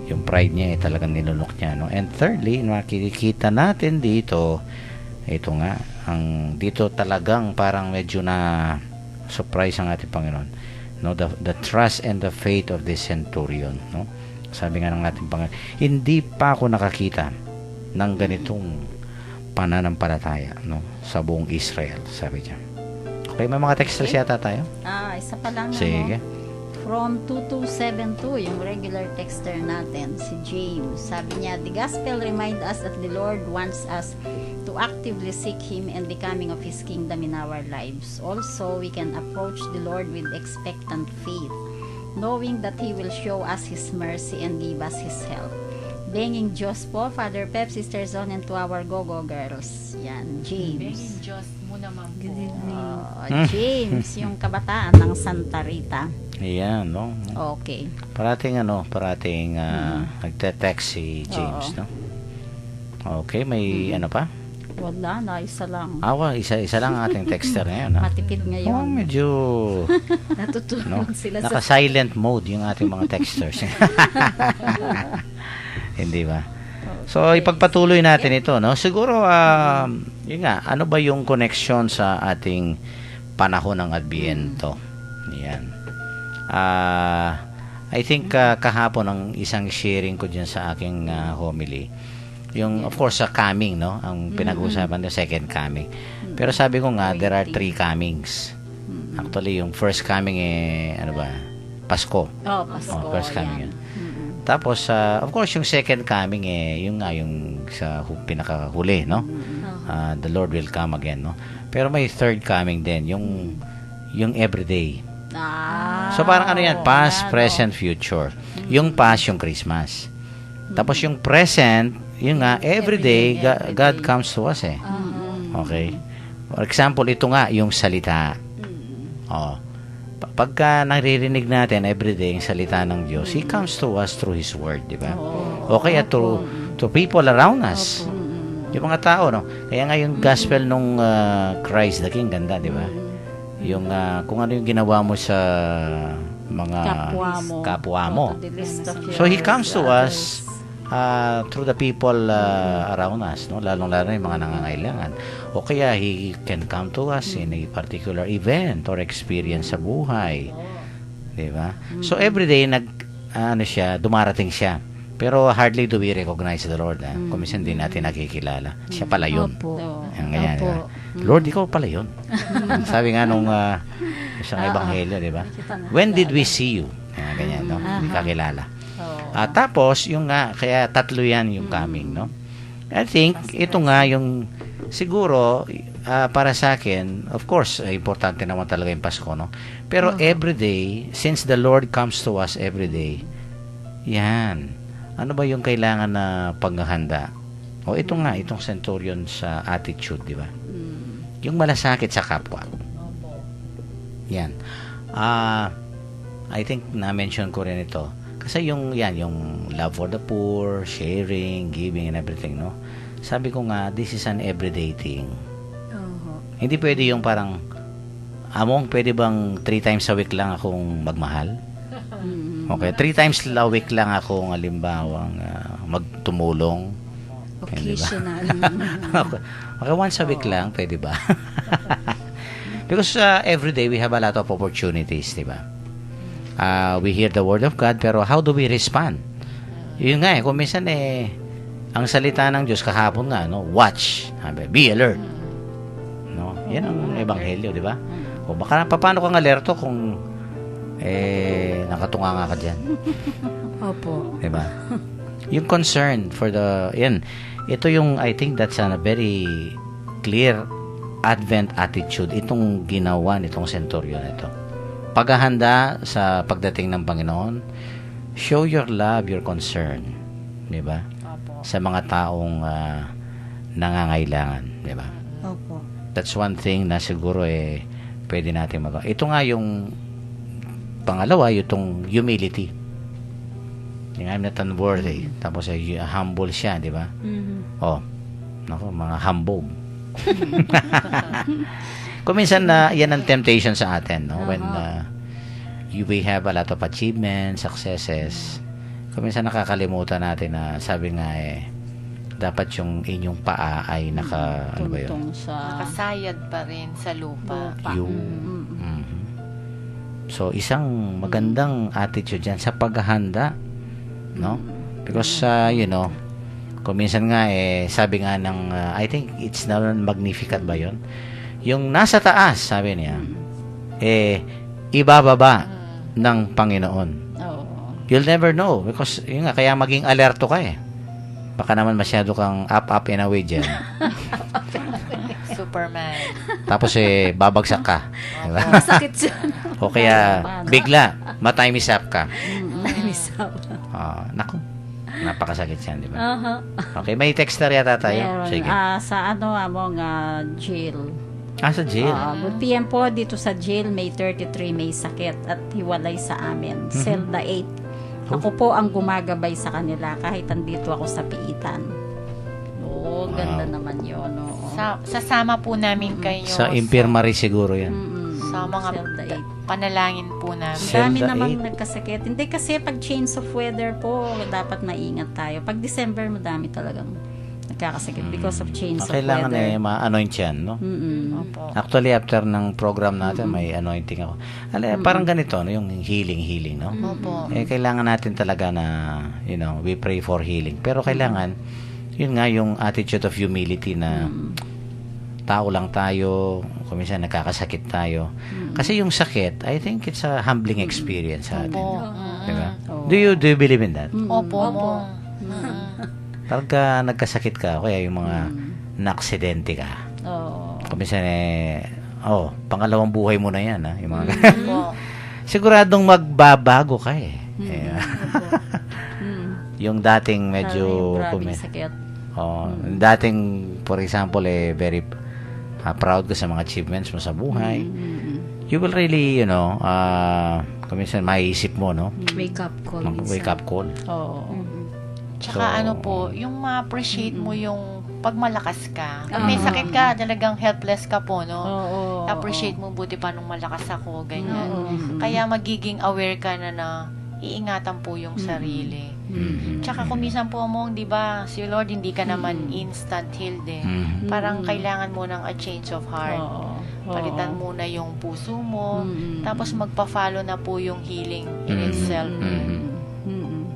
yung pride niya talagang nilunok niya, And thirdly, makikita natin dito, ito nga, dito talagang parang medyo na surprise ang ating Panginoon, the trust and the faith of the centurion, Sabi nga ng ating Panginoon, hindi pa ako nakakita ng ganitong pananampalataya sa buong Israel, sabi niya. Okay, may mga texters yata tayo? Isa pa lang. Sige. From 2272, yung regular texter natin, si James. Sabi niya, the gospel remind us that the Lord wants us to actively seek Him and the coming of His kingdom in our lives. Also, we can approach the Lord with expectant faith, knowing that He will show us His mercy and give us His help. Banging Diyos po, Father Pep, Sister Zon, and to our go-go girls. Yan, James. Banging Diyos muna ma'am po. Good evening. James, yung kabataan ng Santa Rita. Ayan, Okay. Parating nagte-text si James, Okay, may ano pa? Wala na, isa lang. Isa lang ang ating texter ngayon, Matipid ngayon. Medyo Natutulog sila sa... naka-silent mode yung ating mga texters. Hindi ba? So, ipagpatuloy natin ito, Siguro, yun nga, ano ba yung connection sa ating panahon ng Adbiento? Yan. I think kahapon ang isang sharing ko dyan sa aking homily, yung, of course, sa coming, ang pinag-uusapan the second coming. Pero sabi ko nga, there are 3 comings. Actually, yung first coming Pasko. Pasko. First coming yun. Tapos, of course, yung second coming, yung sa pinakahuli, the Lord will come again, Pero may third coming din, yung everyday. So, parang past, present, future. Yung past, yung Christmas. Tapos, yung present, yung everyday, God comes to us, Okay? For example, ito nga, yung salita. Pagka naririnig natin everyday yung salita ng Diyos, He comes to us through His Word, di ba? O kaya to people around us. Yung mga tao, Kaya nga yung gospel nung Christ the King, ganda, di ba? Yung, kung ano yung ginawa mo sa mga kapwa mo. So, He comes to us through the people around us, lalong-lalo yung mga nangangailangan. O kaya He can come to us in a particular event or experience sa buhay. Diba? So everyday dumarating siya. Pero hardly do we recognize the Lord. Kung minsan din natin nakikilala. Siya pala yun. Ganyan, diba? Lord, ikaw pala yun. Sabi nga nung isang ebanghelyo, diba? When did we see you? Ganyan, hindi kakilala. Tapos, yung nga, kaya tatlo yan yung coming, I think, ito nga yung, siguro, para sa akin, of course, importante naman talaga yung Pasko, Pero everyday, since the Lord comes to us everyday, yan, ano ba yung kailangan na paghahanda? O ito nga, itong centurion sa attitude, di ba? Yung malasakit sa kapwa. Yan. I think na-mention ko rin ito. Kasi yung love for the poor, sharing, giving, and everything, no? Sabi ko nga, this is an everyday thing. Hindi pwede yung parang, Among, pwede bang 3 times a week lang akong magmahal? Okay, 3 times a week lang akong halimbawang magtumulong. Occasional. Okay, once a week lang, pwede ba? Because every day we have a lot of opportunities, di ba? We hear the word of God, pero how do we respond? Yun nga kung minsan ang salita ng Diyos kahapon nga, no? Watch, be alert. No? Yan ang ebanghelyo, di ba? O baka paano kang alerto kung nakatunga ka dyan? Opo. Di ba? Yung concern for ito yung, I think that's a very clear Advent attitude, itong ginawa nitong centurion ito. Paghahanda sa pagdating ng Panginoon, show your love, your concern, di ba? Sa mga taong nangangailangan, di ba? Opo. That's one thing na siguro pwede natin magawa. Ito nga yung pangalawa, yung humility. Yung I'm not unworthy. Tapos humble siya, di ba? Oh, nako, mga hambog. Kung minsan yan ang temptation sa atin, no? When we have a lot of achievements, successes, kung minsan nakakalimutan natin na sabi nga dapat yung inyong paa ay ano ba yun? Tuntong sa Nakasayad pa rin sa lupa. So, isang magandang attitude yan sa paghahanda, no? Because, kung minsan nga, sabi nga ng, I think it's now Magnificat ba yun? Yung nasa taas, sabi niya, ibababa ng Panginoon. You'll never know because yun nga, kaya maging alerto ka baka naman masyado kang up and away dyan. Superman. Tapos babagsak ka, diba? Masakit siya. O kaya bigla matay-misap ka. Naku, napakasakit yan, diba? Okay, may text na yata tayo. Sige. Sa jail. Sa jail? Good PM po dito sa jail, May 33 may sakit at hiwalay sa amin. Selda 8. Ako po ang gumagabay sa kanila kahit andito ako sa piitan. Ganda naman yun. Sasama po namin kayo. Sa infirmary siguro yan. Sa mga Selda 8. panalangin po namin. Dami namang nagkasakit. Hindi kasi pag change of weather po, dapat maingat tayo. Pag December, madami talagang nagkakasakit because of change of Kailangan weather. ma-anoint yan, no? Opo. Actually, after ng program natin, may anointing ako. Parang ganito, no? Yung healing, no? Opo. Kailangan natin talaga na, we pray for healing. Pero kailangan, yun nga, yung attitude of humility na tao lang tayo, kung minsan nagkakasakit tayo. Kasi yung sakit, I think it's a humbling experience sa atin. Diba? Do you believe in that? Opo. Pagka nagkasakit ka, kaya yung mga na-aksidente ka. Kung minsan pangalawang buhay mo na yan, ha? Yung mga siguradong magbabago ka Yung dating medyo sakit. dating for example very proud ka sa mga achievements mo sa buhay. You will really, kung minsan maiisip mo, no? Wake up call. Wake up call. Tsaka yung ma-appreciate mo yung pag malakas ka. Pag may sakit ka, talagang helpless ka po, no? Appreciate mo, buti pa nung malakas ako, ganyan. Kaya magiging aware ka na iingatan po yung sarili. Tsaka kung minsan po di ba, si Lord, hindi ka naman instant healed Parang kailangan mo ng a change of heart. Palitan muna yung puso mo, tapos magpa-follow na po yung healing in itself.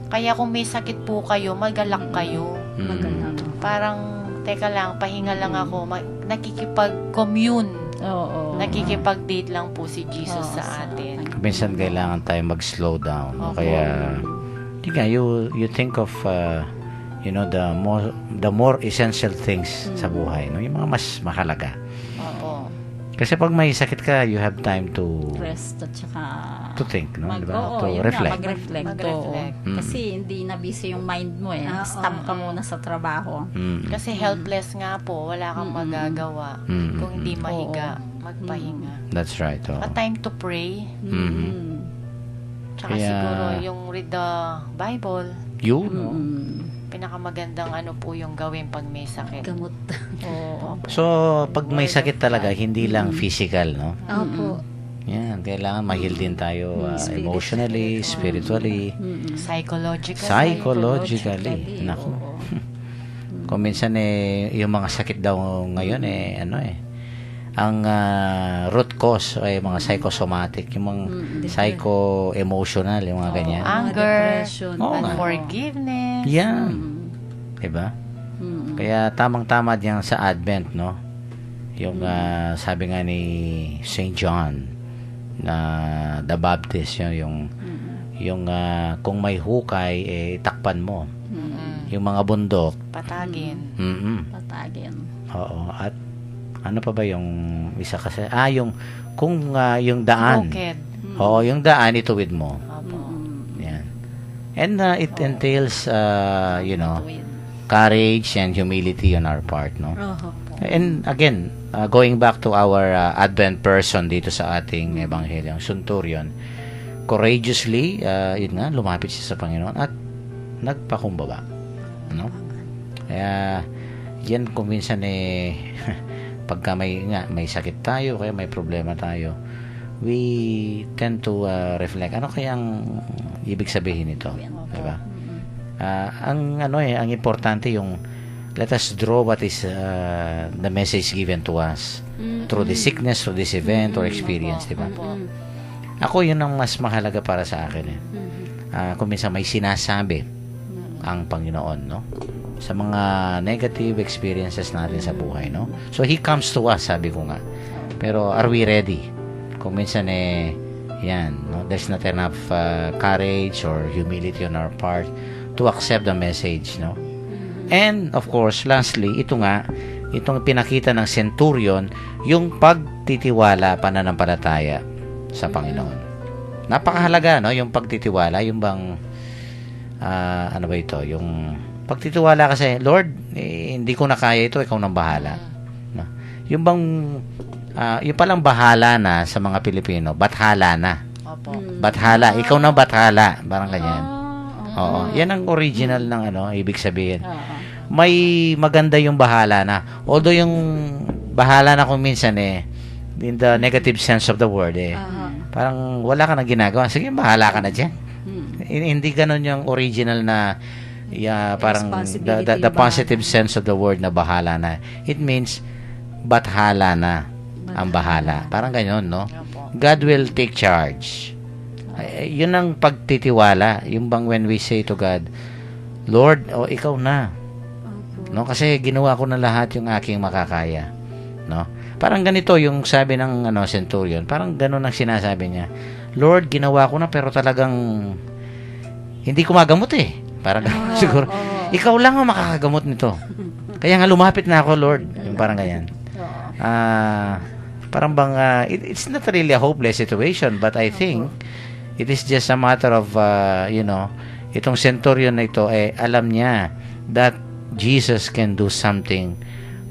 Kaya kung may sakit po kayo, magalak kayo. Parang, teka lang, pahinga lang ako. Nakikipag-commune. Nakikipag-date lang po si Jesus sa atin. Minsan kailangan tayo mag-slow down. Kaya, you think of, the more essential things sa buhay. No? Yung mga mas mahalaga. Kasi pag may sakit ka, you have time to Rest at saka to think, no? Diba? To yun reflect. Mag-reflect. Kasi hindi na busy yung mind mo Stop ka muna sa trabaho. Kasi helpless nga po, wala kang magagawa. Kung hindi mahiga, magpahinga. That's right. A time to pray. Tsaka Kaya- siguro yung read the Bible, Yun. pinakamagandang ano po yung gawin pag may sakit. Gamot. Oo. So, pag may sakit talaga, hindi lang physical, no? Opo. Yan, kailangan ma-heal din tayo emotionally, spiritually, psychologically. Naku. Kung minsan yung mga sakit daw ngayon ang root cause ay mga psychosomatic, yung mga psycho-emotional, yung mga ganyan. Anger, Depression. Oo nga. unforgiveness. Yan. Diba? Kaya tamang-tama diyan sa Advent, no? Yung sabi nga ni St. John na the Baptist, yung kung may hukay, takpan mo. Yung mga bundok, Patagin. Patagin. oo. At ano pa ba yung isa kasi? Yung kung yung daan. Crooked. Oo, yung daan ituwid mo. Opo. Yan. And it entails courage and humility on our part, no? And again, going back to our Advent person dito sa ating ebanghelyo, ang centurion, courageously, lumapit siya sa Panginoon at nagpakumbaba, no? Kaya yan kung minsan pagka may sakit tayo, kaya may problema tayo, we tend to reflect, ano kayang ibig sabihin nito, diba? Ang importante yung let us draw what is the message given to us through the sickness, through this event or experience, diba? Ako, yun ang mas mahalaga para sa akin. Kung minsan may sinasabi ang Panginoon, no? Sa mga negative experiences natin sa buhay, no? So, He comes to us, sabi ko nga. Pero, are we ready? Kung minsan no? There's not enough courage or humility on our part to accept the message, no? And, of course, lastly, itong pinakita ng centurion, yung pagtitiwala, pananampalataya sa Panginoon. Napakahalaga, no? Yung pagtitiwala, yung bang, ano ba ito? Yung pagtitiwala kasi, Lord, hindi ko na kaya ito, ikaw nang bahala. No? Yung bang, yung palang bahala na sa mga Pilipino, bathala na. Opo. Bathala, ikaw na bathala. Parang ganyan. Oo. Yan ang original ng ibig sabihin. May maganda yung bahala na. Although yung bahala na kung minsan in the negative sense of the word parang wala ka na ginagawa. Sige, bahala ka na dyan. Hindi ganun yung original na parang the positive sense of the word na bahala na. It means bathala na ang bahala. Parang ganyan, no? God will take charge. Yun ang pagtitiwala. Yung bang when we say to God, Lord, ikaw na. No? Kasi ginawa ko na lahat yung aking makakaya. No? Parang ganito yung sabi ng centurion. Parang ganun ang sinasabi niya. Lord, ginawa ko na pero talagang hindi ko magamot Parang siguro, ikaw lang ang makakagamot nito. Kaya nga lumapit na ako, Lord. Yung parang ganyan. Parang bang, it's not really a hopeless situation, but I think it is just a matter of, itong centurion na ito, alam niya that Jesus can do something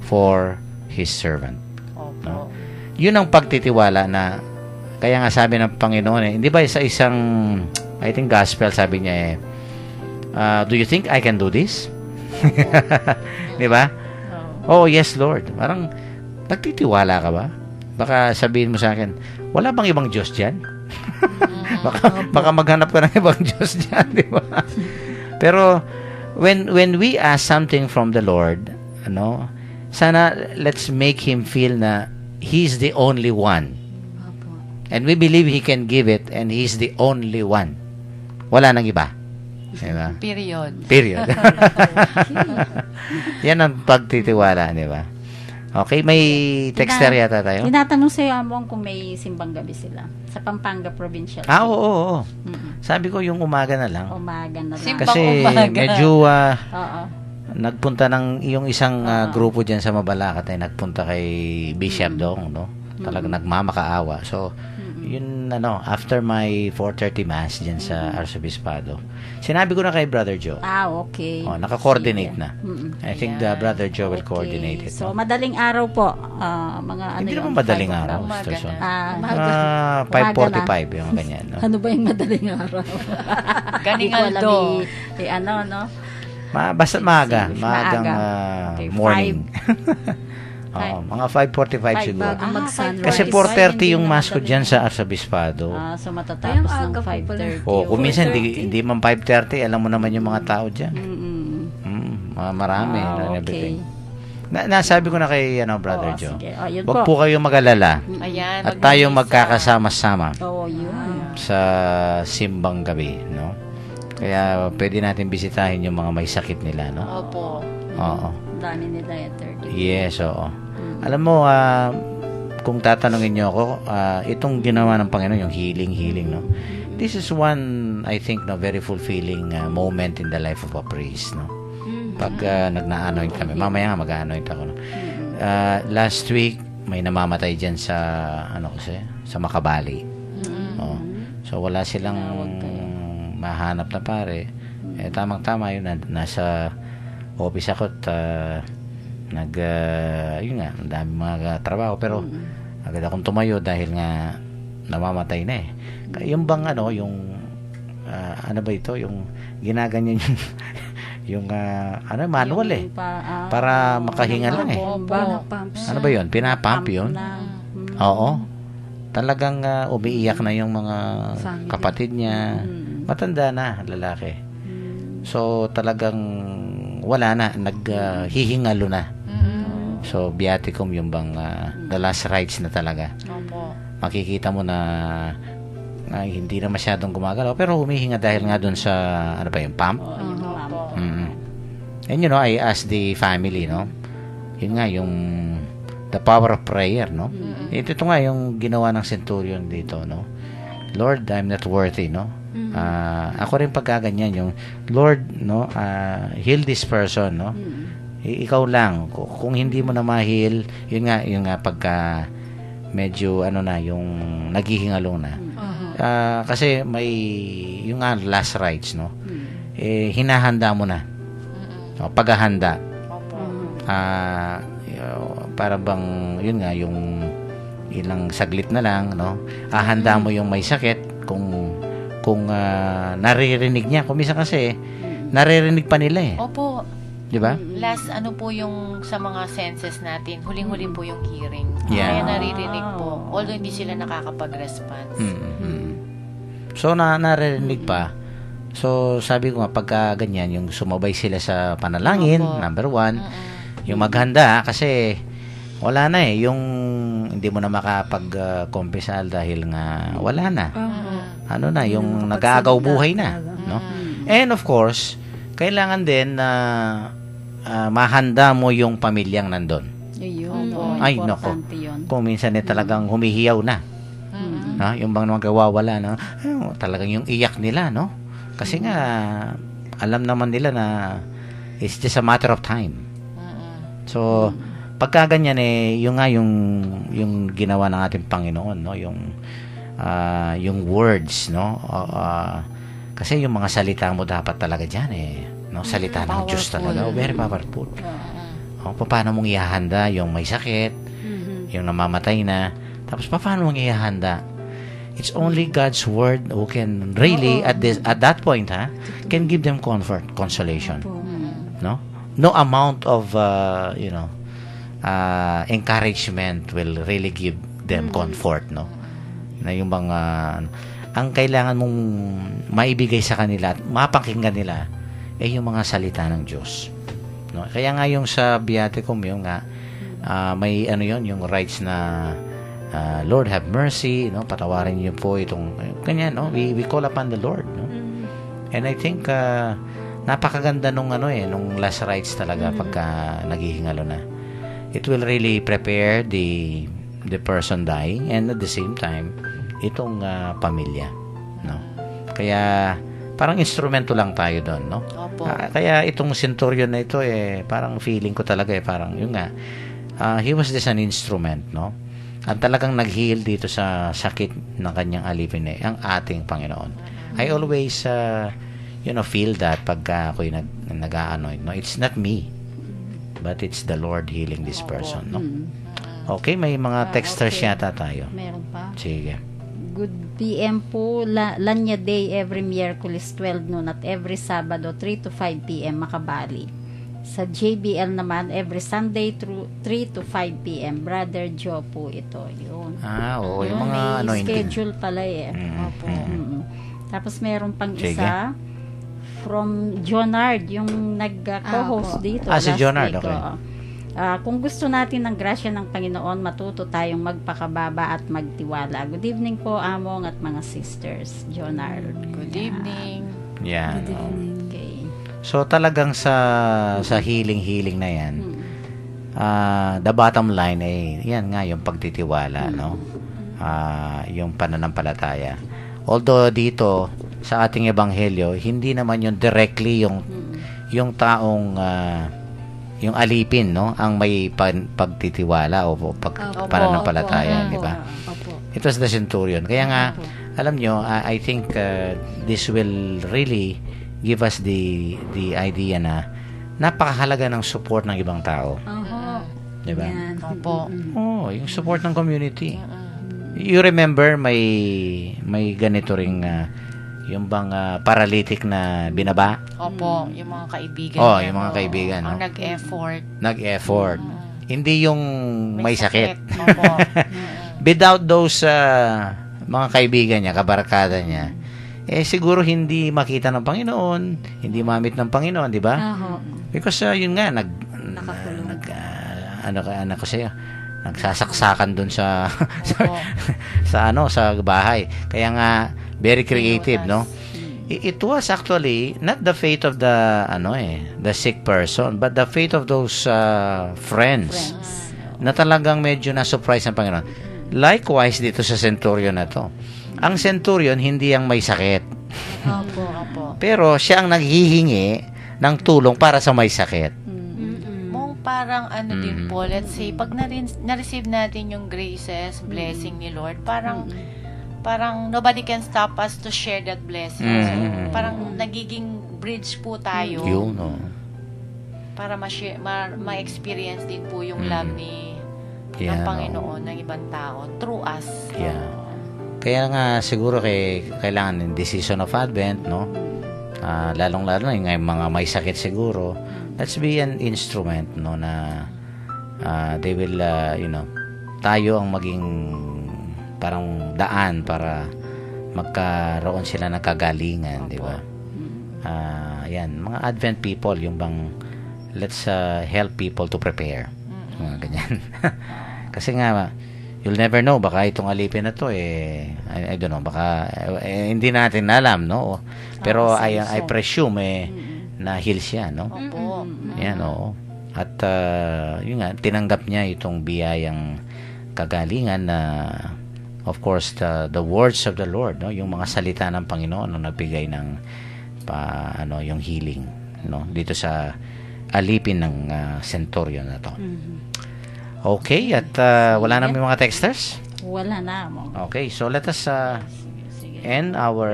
for His servant. No? Yun ang pagtitiwala na, kaya nga sabi ng Panginoon, hindi ba sa isang, I think gospel, sabi niya do you think I can do this? Di ba? Oh, yes, Lord. Parang, nagtitiwala ka ba? Baka sabihin mo sa akin, wala bang ibang Diyos dyan? baka maghanap ka ng ibang Diyos dyan, di ba? Pero, when we ask something from the Lord, sana let's make Him feel na He's the only one. And we believe He can give it and He's the only one. Wala nang iba. Diba? Period. Yan ang pagtitiwala, di ba? Okay, may texter yata tayo. Tinatanong sa'yo, Among, kung may simbang gabi sila. Sa Pampanga Provincial. Oo. Sabi ko yung umaga na lang. Umaga na lang. Simbang Kasi umaga. medyo Oo. nagpunta ng yung isang grupo dyan sa Mabalacat nagpunta kay Bishop Dong, no? Talagang nagmamakaawa. So, yun after my 4:30 mass diyan sa Arsobispado. Sinabi ko na kay Brother Joe. Okay. Naka-coordinate Sige. na. I think the Brother Joe will coordinate it. So, madaling araw po. Mga ano Hindi yun? naman madaling Five araw. Umaga Sister Son. Ah, 5:45 yung ganyan. No? ano ba yung madaling araw? Ganing Hindi ko alam Aldo. ano, no? Basta maaga. Sige, Maagang maaga. Okay, morning. Oo, mga 5:45 siguro. Bago mag-sunrise. Kasi 4:30 yung mass ko dyan sa Arsobispado. So, Ayun, matatapos ng aga po pala. 5:30. Kung minsan hindi man 5:30, alam mo naman yung mga tao dyan. Marami and everything. Nasabi ko na kay Brother Joe. Sige. Yun Huwag po kayong mag-alala. Ayan. At tayong magkakasama-sama Yun. sa simbang gabi, no? Kaya pwede natin bisitahin yung mga may sakit nila, no? Opo. Oo. Dami nila yung 30. Yes, oo. Alam mo, kung tatanungin niyo ako, itong ginawa ng Panginoon, yung healing, no? This is one, I think, very fulfilling moment in the life of a priest, no? Pag nag-na-anoint kami. Mamaya nga mag-anoint ako, no? Last week, may namamatay dyan sa, sa Makabali. Oh. So, wala silang mahanap na pare. Tamang-tama yun, nasa office ako at yun nga, ang dami mga trabaho, pero agad akong tumayo dahil nga namamatay na eh. Yung bang yung ano ba ito, yung ginaganyan yung manual eh, para makahinga lang eh. Ano ba yun? Pinapump yun? Oo. Talagang umiiyak na yung mga kapatid niya. Matanda na, lalaki. So, talagang wala na, naghihingalo na. So, viaticum yung bang the last rites na talaga. Opo. Makikita mo na hindi na masyadong gumagalaw, pero humihinga dahil nga dun sa, yung pump? And I asked the family, no? Yun nga, yung the power of prayer, no? Ito nga yung ginawa ng centurion dito, no? Lord, I'm not worthy, no? Ako rin pagkaganyan yung Lord, no? Heal this person, no? Ikaw lang. Kung hindi mo na ma-heal, yun nga pagka medyo yung naghihingalo na. Kasi may yung last rites, no? Hinahanda mo na. Paghahanda. Para bang yun nga yung ilang saglit na lang, no? Handa mo yung may sakit kung naririnig niya. Kung minsan kasi naririnig pa nila eh. Opo. 'Di ba? Last po yung sa mga senses natin, huling-huli po yung hearing. Yeah. Kaya naririnig po. Although hindi sila nakakapag-response. So naririnig pa. So sabi ko nga pagka ganyan yung sumabay sila sa panalangin, number 1, yung maghanda kasi wala na eh yung hindi mo na makapag-kumpisal dahil nga wala na. Yung nag-aagaw buhay na, no? And of course, kailangan din na mahanda mo yung pamilyang nandun. Ay, nako. Kung minsan talagang humihiyaw na. Yung bang magawawala na, talagang yung iyak nila, no? Kasi nga, alam naman nila na it's just a matter of time. So, pagka ganyan yung ginawa ng ating Panginoon, no? Yung words, no? Kasi yung mga salita mo dapat talaga dyan no? Salita ng Diyos talaga. Very powerful. Paano mong ihahanda yung may sakit, yung namamatay na, tapos paano mong ihahanda? It's only God's word who can really at that point can give them comfort, consolation. No amount of encouragement will really give them comfort, no? Na yung mga ang kailangan mong maibigay sa kanila at mapakinggan nila yung mga salita ng Diyos, no? Kaya nga yung sa Viaticum yung nga may yung rights na Lord have mercy, no? Patawarin niyo po itong ganyan, no? We call upon the Lord, no? And I think napakaganda nung nung last rites talaga pagka naghihingalo na. It will really prepare the person dying and at the same time itong pamilya, no? Kaya parang instrumento lang tayo doon, no? Kaya itong centurion na ito parang feeling ko talaga parang yun nga he was just an instrument, no? Ang talagang nag-heal dito sa sakit ng kanyang alipin ang ating Panginoon. I always feel that pagka ako'y nag-anoint, no? It's not me, but it's the Lord healing this person, no? Okay, may mga texters yata tayo. Meron pa. Sige. Good PM po, Lanya Day every Miyerkules 12 noon at every Sabado 3 to 5 PM Makabali. Sa JBL naman, every Sunday through 3 to 5 PM. Brother Joe po ito. Yun. Oo, yung Yun, mga may anointing. schedule pala eh. Opo. Tapos meron pang Sige. isa from Jonard, yung nag-co-host dito. Si last Jonard, week, okay. oo. Kung gusto natin ng grasya ng Panginoon, matuto tayong magpakababa at magtiwala. Good evening po, Among at mga sisters. Jonard. Good evening. Yan. Good evening. Okay. So talagang sa healing na yan, the bottom line ay yan nga yung pagtitiwala, no? Yung pananampalataya. Although dito sa ating ebanghelyo, hindi naman yung directly yung taong yung alipin, no, ang may pagtitiwala o pananampalataya, di ba? It was the centurion. Kaya nga, alam nyo, I think this will really give us the idea na napakahalaga ng support ng ibang tao. Di ba? Yan. Opo. Yung support ng community. You remember may ganito ring yung bang paralytic na binaba? Opo, yung mga kaibigan. Yung mga kaibigan, Ang no? nag-effort. Hindi yung may sakit. Opo. Without those mga kaibigan niya, kabarkada niya, siguro hindi makita ng Panginoon, hindi mamit ng Panginoon, di ba? Because yun nga, nagsasaksakan dun sa sa bahay. Kaya nga very creative, no? It was actually not the fate of the sick person, but the fate of those friends na talagang medyo na-surprise ng Panginoon. Likewise dito sa centurion na to. Ang centurion hindi ang may sakit. Opo. Pero siya ang naghihingi ng tulong para sa may sakit. Mong parang din po, let's say, pag na-receive natin yung graces, blessing ni Lord, parang nobody can stop us to share that blessing. So, parang nagiging bridge po tayo. Yun, no? Para ma-experience din po yung love ng Panginoon ng ibang tao through us. Yeah. Kaya nga siguro kailangan in this season of Advent, no? Lalong-lalo na yung mga may sakit siguro. Let's be an instrument, no, na they will tayo ang maging parang daan para magkaroon sila ng kagalingan, di ba? Yan, mga Advent people, yung bang let's help people to prepare. Mga ganyan. Kasi nga, you'll never know, baka itong alipin na to, I don't know, baka hindi natin alam, no? Pero I presume, na-heal siya, no? Opo. Yan, oo. At, yun nga, tinanggap niya itong biyayang kagalingan na, of course, the words of the Lord, no? Yung mga salita ng Panginoon na nagbigay ng, yung healing, no? Dito sa alipin ng centurion na to. Okay, at wala na may mga texters? Wala na mo. Okay, so let us end our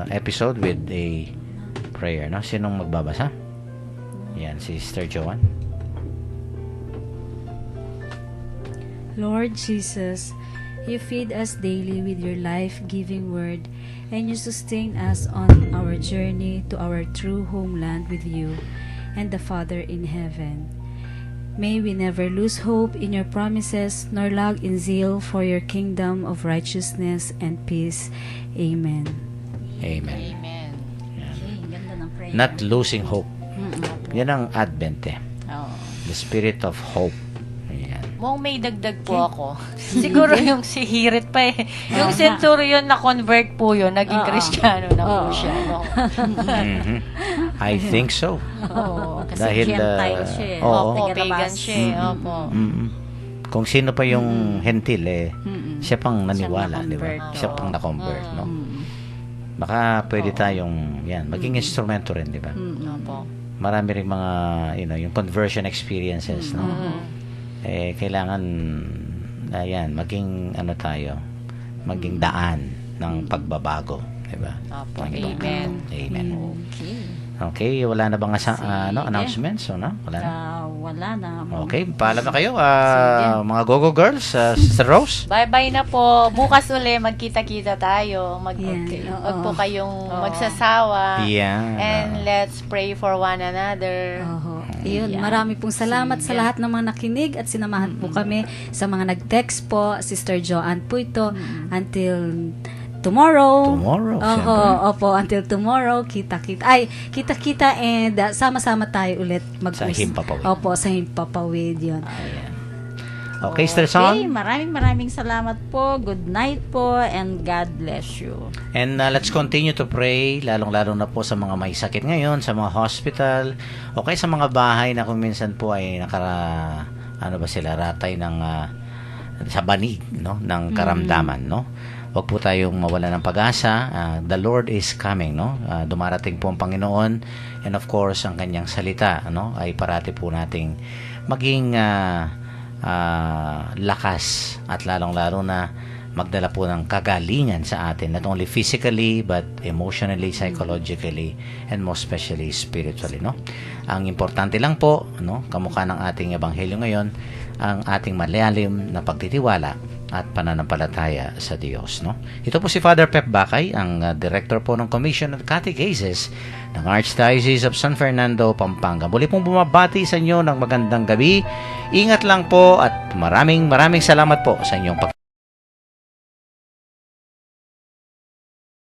episode with a prayer, no? Sinong magbabasa? Yan, si Sister Joanne. Lord Jesus, you feed us daily with your life-giving word, and you sustain us on our journey to our true homeland with you and the Father in heaven. May we never lose hope in your promises, nor lag in zeal for your kingdom of righteousness and peace. Amen. Amen. Amen. Okay, ganda ng prayer. Not losing hope. Yan ang Advent, The spirit of hope. Ayan. Mong may dagdag po ako. Siguro yung si Hirit pa Yung centurion na convert po yun, naging Kristiyano na po siya. No? I think so. Kasi Dahil, Gentile siya. Opo, pagan siya. Opo. Kung sino pa yung hentil, siya pang naniwala, di ba? na-convert, Siya pang na-convert, no? Baka pwede tayong, maging instrumento rin, di ba? Opo. Marami rin mga, yung conversion experiences, no? kailangan ayan, maging ano tayo, maging daan ng pagbabago, di ba? Opo, Ng ibang amen. tao. Amen. Okay. Okay, wala na bang announcements, no? Wala na. Wala na. Okay, paalam na kayo, mga Go-Go Girls, Sister Rose. Bye-bye na po. Bukas uli, magkita-kita tayo. Yan, Wag oo. po kayong magsasawa. Yeah. And let's pray for one another. Oho. Iyon, Yan. marami pong salamat sa lahat ng mga nakinig at sinamahan po kami sa mga nag-text po, Sister Joanne po ito, until tomorrow. Tomorrow, Oho, syempre. opo, until tomorrow, kita-kita and sama-sama tayo ulit Sa Himpapawid. Opo, sa Himpapawid yun. Ayan. Okay, Sister Okay, Son. maraming salamat po. Good night po and God bless you. And let's continue to pray, lalong-lalo na po sa mga may sakit ngayon, sa mga hospital, o kaya sa mga bahay na kung minsan po ay ratay ng sa banig, no, ng karamdaman, no. Huwag po tayong mawala ng pag-asa. The Lord is coming, no. Dumarating po ang Panginoon, and of course, ang kanyang salita, no, ay parati po nating maging lakas at lalong-lalo na magdala po ng kagalingan sa atin, not only physically but emotionally, psychologically, and most especially spiritually, no. Ang importante lang po, no, kamukha ng ating ebanghelyo ngayon, ang ating malalim na pagtitiwala at pananampalataya sa Diyos, no. Ito po si Father Pep Bakay, ang director po ng Commission of Catechesis ng Archdiocese of San Fernando, Pampanga. Muli pong bumabati sa inyo ng magandang gabi. Ingat lang po at maraming salamat po sa inyong